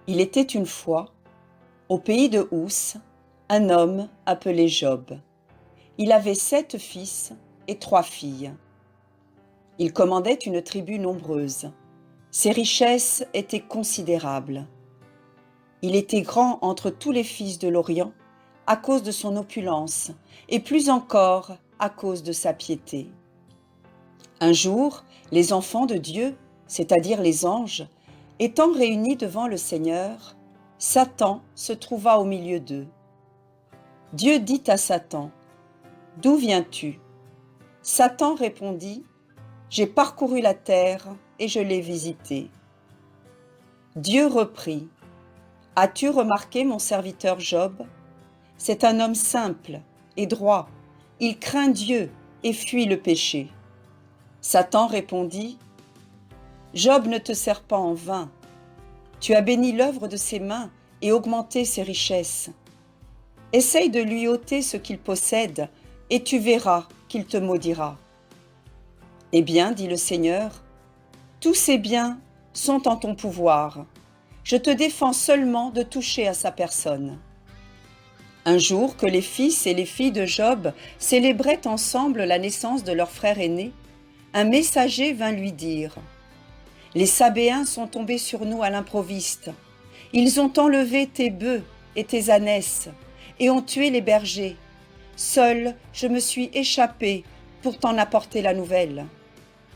Il était une fois, au pays de Uz, un homme appelé Job. Il avait 7 fils et 3 filles. Il commandait une tribu nombreuse. Ses richesses étaient considérables. Il était grand entre tous les fils de l'Orient à cause de son opulence et plus encore à cause de sa piété. Un jour, les enfants de Dieu, c'est-à-dire les anges, étant réunis devant le Seigneur, Satan se trouva au milieu d'eux. Dieu dit à Satan, « D'où viens-tu » Satan répondit, « J'ai parcouru la terre et je l'ai visitée. » Dieu reprit, « As-tu remarqué mon serviteur Job ? C'est un homme simple et droit, il craint Dieu et fuit le péché. » Satan répondit, « Job ne te sert pas en vain. Tu as béni l'œuvre de ses mains et augmenté ses richesses. Essaye de lui ôter ce qu'il possède et tu verras qu'il te maudira. » Eh bien, dit le Seigneur, tous ces biens sont en ton pouvoir. Je te défends seulement de toucher à sa personne. Un jour que les fils et les filles de Job célébraient ensemble la naissance de leur frère aîné, un messager vint lui dire « Les Sabéens sont tombés sur nous à l'improviste. Ils ont enlevé tes bœufs et tes ânesses et ont tué les bergers. Seul, je me suis échappé pour t'en apporter la nouvelle. »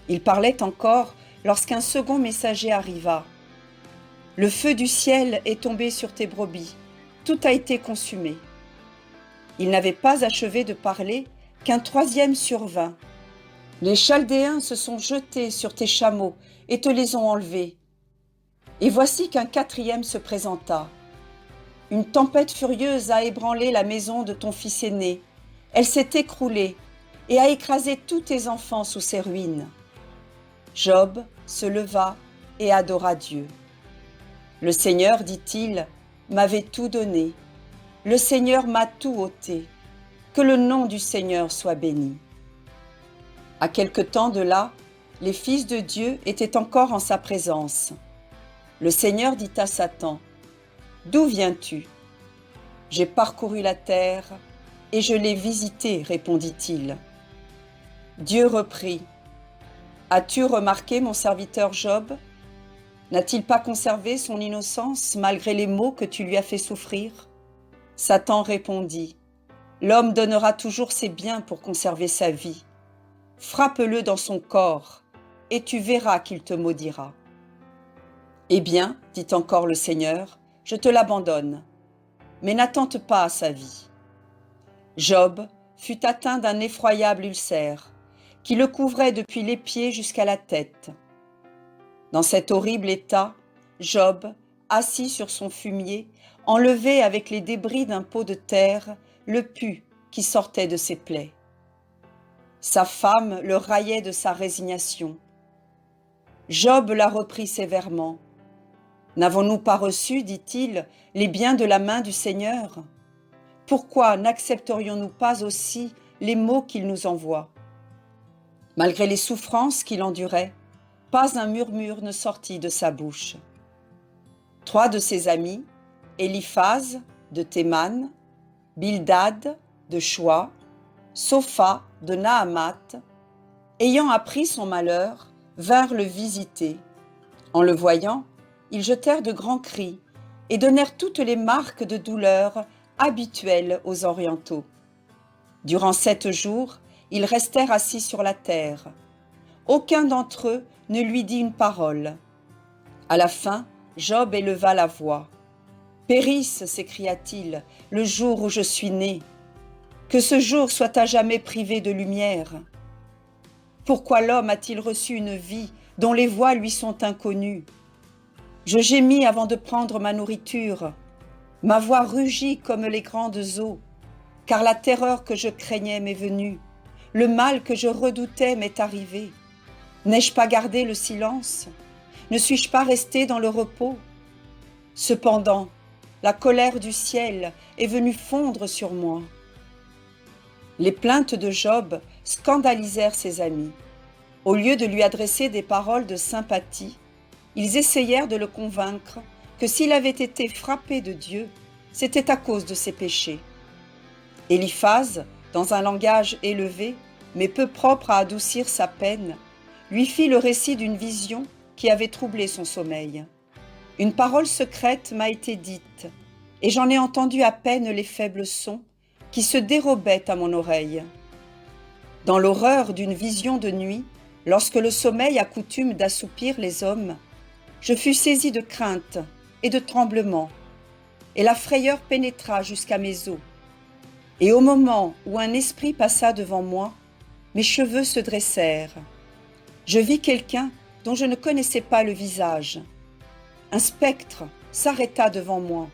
Il parlait encore lorsqu'un second messager arriva. « Le feu du ciel est tombé sur tes brebis. Tout a été consumé. » Il n'avait pas achevé de parler qu'un troisième survint. « Les Chaldéens se sont jetés sur tes chameaux et te les ont enlevés. » Et voici qu'un quatrième se présenta. « Une tempête furieuse a ébranlé la maison de ton fils aîné. Elle s'est écroulée et a écrasé tous tes enfants sous ses ruines. » Job se leva et adora Dieu. « Le Seigneur, dit-il, m'avait tout donné. Le Seigneur m'a tout ôté. Que le nom du Seigneur soit béni. » À quelque temps de là, les fils de Dieu étaient encore en sa présence. Le Seigneur dit à Satan, « D'où viens-tu » ? « J'ai parcouru la terre et je l'ai visitée, répondit-il. Dieu reprit, « As-tu remarqué mon serviteur Job ? N'a-t-il pas conservé son innocence malgré les maux que tu lui as fait souffrir ?» Satan répondit, « L'homme donnera toujours ses biens pour conserver sa vie. Frappe-le dans son corps, et tu verras qu'il te maudira. » « Eh bien, dit encore le Seigneur, je te l'abandonne, mais n'attente pas à sa vie. » Job fut atteint d'un effroyable ulcère, qui le couvrait depuis les pieds jusqu'à la tête. Dans cet horrible état, Job, assis sur son fumier, enlevait avec les débris d'un pot de terre le pus qui sortait de ses plaies. Sa femme le raillait de sa résignation. Job la reprit sévèrement. « N'avons-nous pas reçu, dit-il, les biens de la main du Seigneur ? Pourquoi n'accepterions-nous pas aussi les maux qu'il nous envoie ?» Malgré les souffrances qu'il endurait, pas un murmure ne sortit de sa bouche. 3 de ses amis, Éliphaz de Théman, Bildad de Choua, Sopha de Naamath, ayant appris son malheur, vinrent le visiter. En le voyant, ils jetèrent de grands cris et donnèrent toutes les marques de douleur habituelles aux Orientaux. Durant 7 jours, ils restèrent assis sur la terre. Aucun d'entre eux ne lui dit une parole. À la fin, Job éleva la voix. « Périsse, s'écria-t-il, le jour où je suis né. Que ce jour soit à jamais privé de lumière. Pourquoi l'homme a-t-il reçu une vie dont les voies lui sont inconnues ? Je gémis avant de prendre ma nourriture. Ma voix rugit comme les grandes eaux, car la terreur que je craignais m'est venue. Le mal que je redoutais m'est arrivé. N'ai-je pas gardé le silence ? Ne suis-je pas resté dans le repos ? Cependant, la colère du ciel est venue fondre sur moi. » Les plaintes de Job scandalisèrent ses amis. Au lieu de lui adresser des paroles de sympathie, ils essayèrent de le convaincre que s'il avait été frappé de Dieu, c'était à cause de ses péchés. Éliphaz, dans un langage élevé, mais peu propre à adoucir sa peine, lui fit le récit d'une vision qui avait troublé son sommeil. Une parole secrète m'a été dite, et j'en ai entendu à peine les faibles sons qui se dérobaient à mon oreille. Dans l'horreur d'une vision de nuit, lorsque le sommeil a coutume d'assoupir les hommes, je fus saisi de crainte et de tremblement, et la frayeur pénétra jusqu'à mes os. Et au moment où un esprit passa devant moi, mes cheveux se dressèrent. Je vis quelqu'un dont je ne connaissais pas le visage. Un spectre s'arrêta devant moi,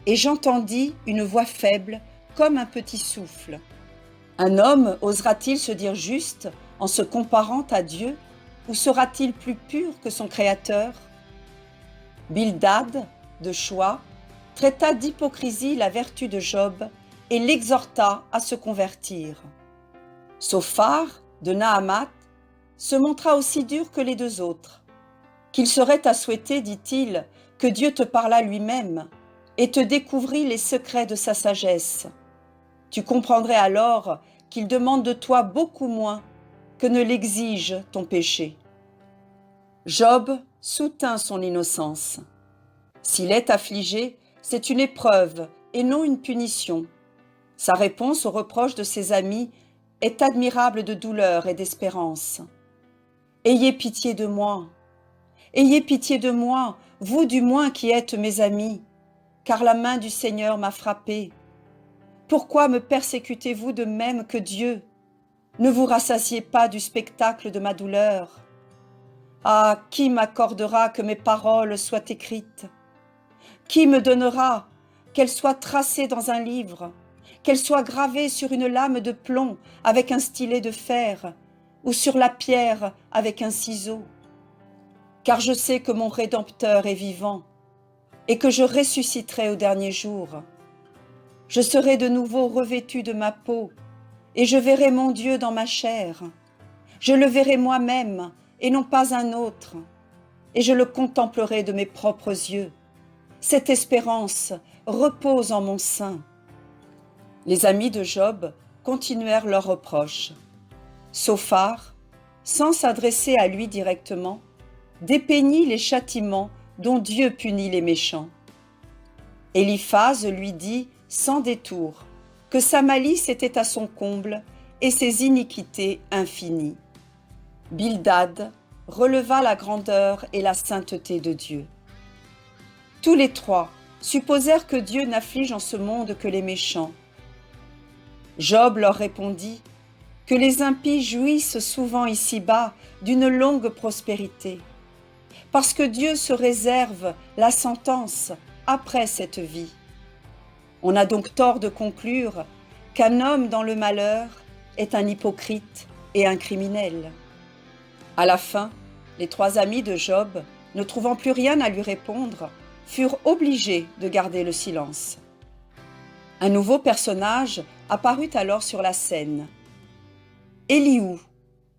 et j'entendis une voix faible comme un petit souffle. Un homme osera-t-il se dire juste en se comparant à Dieu, ou sera-t-il plus pur que son Créateur? Bildad, de Choix, traita d'hypocrisie la vertu de Job et l'exhorta à se convertir. Sophar, de Naamat, se montra aussi dur que les deux autres. Qu'il serait à souhaiter, dit-il, que Dieu te parlât lui-même et te découvrît les secrets de sa sagesse. Tu comprendrais alors qu'il demande de toi beaucoup moins que ne l'exige ton péché. Job soutint son innocence. S'il est affligé, c'est une épreuve et non une punition. Sa réponse aux reproches de ses amis est admirable de douleur et d'espérance. Ayez pitié de moi, vous du moins qui êtes mes amis, car la main du Seigneur m'a frappé. Pourquoi me persécutez-vous de même que Dieu? Ne vous rassasiez pas du spectacle de ma douleur. Ah, qui m'accordera que mes paroles soient écrites? Qui me donnera qu'elles soient tracées dans un livre, qu'elles soient gravées sur une lame de plomb avec un stylet de fer, ou sur la pierre avec un ciseau? Car je sais que mon Rédempteur est vivant, et que je ressusciterai au dernier jour. Je serai de nouveau revêtu de ma peau, et je verrai mon Dieu dans ma chair. Je le verrai moi-même, et non pas un autre, et je le contemplerai de mes propres yeux. Cette espérance repose en mon sein. Les amis de Job continuèrent leurs reproches. Sophar, sans s'adresser à lui directement, dépeignit les châtiments dont Dieu punit les méchants. Éliphaz lui dit sans détour que sa malice était à son comble et ses iniquités infinies. Bildad releva la grandeur et la sainteté de Dieu. Tous les trois supposèrent que Dieu n'afflige en ce monde que les méchants. Job leur répondit que les impies jouissent souvent ici-bas d'une longue prospérité, parce que Dieu se réserve la sentence après cette vie. On a donc tort de conclure qu'un homme dans le malheur est un hypocrite et un criminel. À la fin, les trois amis de Job, ne trouvant plus rien à lui répondre, furent obligés de garder le silence. Un nouveau personnage apparut alors sur la scène. Élihu,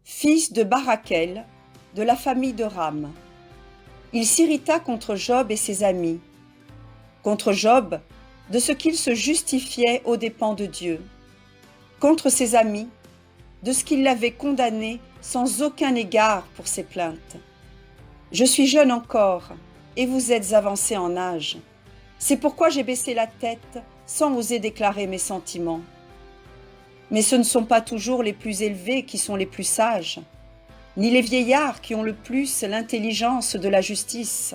fils de Barakel, de la famille de Ram. Il s'irrita contre Job et ses amis. Contre Job, de ce qu'il se justifiait aux dépens de Dieu. Contre ses amis, de ce qu'il l'avait condamné sans aucun égard pour ses plaintes. Je suis jeune encore, et vous êtes avancés en âge. C'est pourquoi j'ai baissé la tête sans oser déclarer mes sentiments. Mais ce ne sont pas toujours les plus élevés qui sont les plus sages, ni les vieillards qui ont le plus l'intelligence de la justice.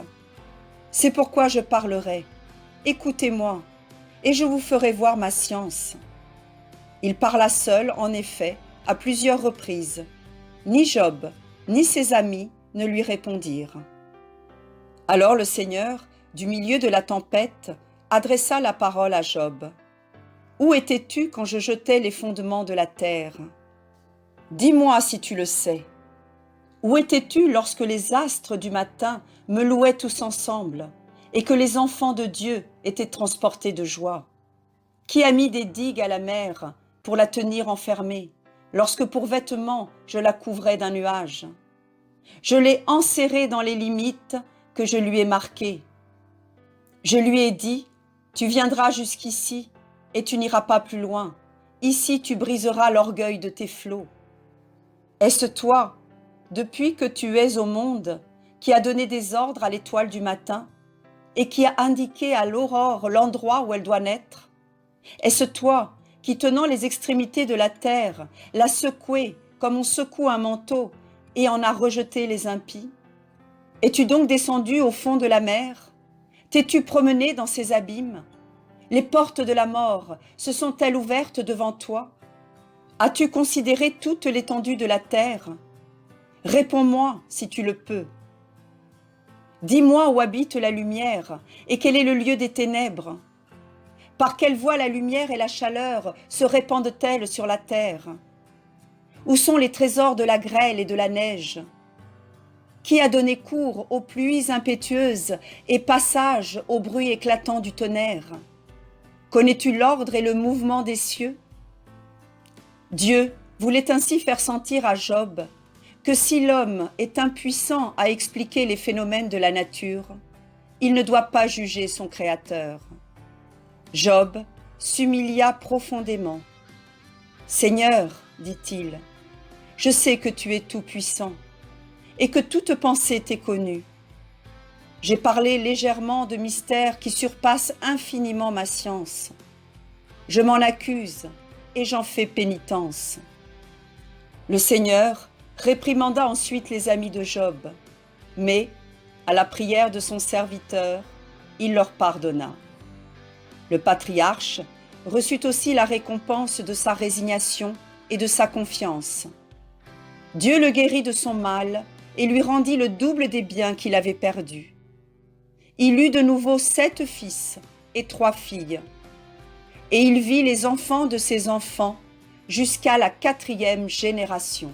C'est pourquoi je parlerai. Écoutez-moi, et je vous ferai voir ma science. Il parla seul, en effet, à plusieurs reprises. Ni Job, ni ses amis ne lui répondirent. Alors le Seigneur, du milieu de la tempête, adressa la parole à Job. « Où étais-tu quand je jetais les fondements de la terre? Dis-moi si tu le sais. Où étais-tu lorsque les astres du matin me louaient tous ensemble et que les enfants de Dieu étaient transportés de joie? Qui a mis des digues à la mer pour la tenir enfermée, lorsque pour vêtements je la couvrais d'un nuage? Je l'ai enserrée dans les limites que je lui ai marquées. Je lui ai dit, tu viendras jusqu'ici et tu n'iras pas plus loin. Ici tu briseras l'orgueil de tes flots. Est-ce toi, depuis que tu es au monde, qui a donné des ordres à l'étoile du matin et qui a indiqué à l'aurore l'endroit où elle doit naître? Est-ce toi qui, tenant les extrémités de la terre, l'a secouée comme on secoue un manteau et en a rejeté les impies? Es-tu donc descendu au fond de la mer? T'es-tu promené dans ses abîmes? Les portes de la mort se sont-elles ouvertes devant toi? As-tu considéré toute l'étendue de la terre? Réponds-moi si tu le peux. Dis-moi où habite la lumière et quel est le lieu des ténèbres. Par quelle voie la lumière et la chaleur se répandent-elles sur la terre? Où sont les trésors de la grêle et de la neige? Qui a donné cours aux pluies impétueuses et passage au bruit éclatant du tonnerre? Connais-tu l'ordre et le mouvement des cieux? Dieu voulait ainsi faire sentir à Job que si l'homme est impuissant à expliquer les phénomènes de la nature, il ne doit pas juger son Créateur. Job s'humilia profondément. « Seigneur, dit-il, je sais que tu es tout-puissant et que toute pensée t'est connue. J'ai parlé légèrement de mystères qui surpassent infiniment ma science. Je m'en accuse et j'en fais pénitence. » Le Seigneur réprimanda ensuite les amis de Job, mais, à la prière de son serviteur, il leur pardonna. Le patriarche reçut aussi la récompense de sa résignation et de sa confiance. Dieu le guérit de son mal et lui rendit le double des biens qu'il avait perdus. Il eut de nouveau 7 fils et 3 filles, et il vit les enfants de ses enfants jusqu'à la 4e génération.